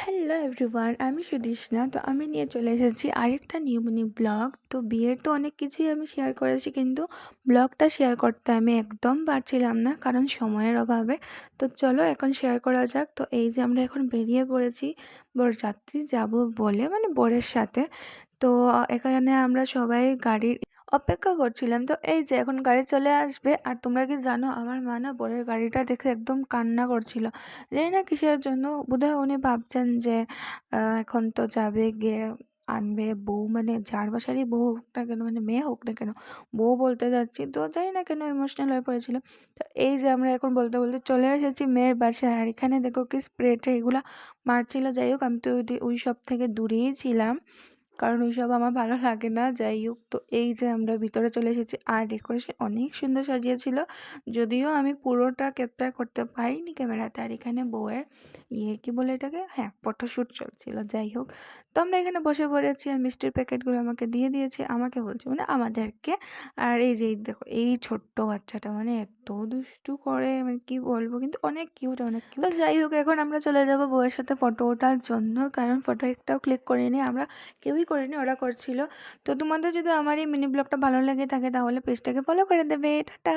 Hello everyone, আমি সুদেষ্ণা। তো আমি নিয়ে চলে এসেছি আরেকটা নিউ মিনি ব্লগ। তো বিয়ের তো অনেক কিছুই আমি শেয়ার করেছি, কিন্তু ব্লগটা শেয়ার করতে আমি একদম পারছিলাম না, কারণ সময়ের অভাবে। তো চলো এখন শেয়ার করা যাক। তো এই যে আমরা এখন বেরিয়ে পড়েছি বরযাত্রী যাব বলে, মানে বরের সাথে। তো এখানে আমরা সবাই গাড়ির অপেক্ষা করছিলাম। তো এই যে এখন গাড়ি চলে আসবে। আর তোমরা কি জানো, আমার মা না বরের গাড়িটা দেখে একদম কান্না করছিল। জানি না কিসের জন্য, বোধহয় উনি ভাবছেন যে এখন তো যাবে গিয়ে আনবে বউ, মানে যার বাসারই বউ হোক না কেন, মানে মেয়ে হোক না কেন, বউ বলতে যাচ্ছি। তো জানি না কেন ইমোশনাল হয়ে পড়েছিল। তো এই যে আমরা এখন বলতে বলতে চলে এসেছি মেয়ের বাসায়। আর এখানে দেখো কি স্প্রে ট্রে এগুলা মারছিল। যাই হোক, আমি তো ওই সব থেকে দূরেই ছিলাম, কারণ ওইসব আমার ভালো লাগে না। যাই হোক, তো এই যে আমরা ভিতরে চলে এসেছি। আর ডেকোরেশন অনেক সুন্দর সাজিয়েছিল, যদিও আমি পুরোটা ক্যাপচার করতে পারিনি ক্যামেরাতে। আর এখানে বউয়ের কি বলে এটাকে, হ্যাঁ, ফটোশ্যুট চলছিল। যাই হোক, তো আমরা এখানে বসে পড়েছি আর মিষ্টির প্যাকেটগুলো আমাকে দিয়ে দিয়েছে, আমাকে বলছে মানে আমাদেরকে। আর এই যে দেখো এই ছোট্ট বাচ্চাটা, মানে এত দুষ্টু করে, মানে কি বলবো, কিন্তু অনেক কিউট, অনেক কিউট। তো যাই হোক, এখন আমরা চলে যাবো বউয়ের সাথে ফটো ওঠার জন্য, কারণ ফটো একটাও ক্লিক করিনি আমরা, কেউই করেনি, ওরা করছিল। তো তোমাদের যদি আমার এই মিনি ব্লগটা ভালো লেগে থাকে তাহলে পেজটাকে ফলো করে দেবে। টাটা।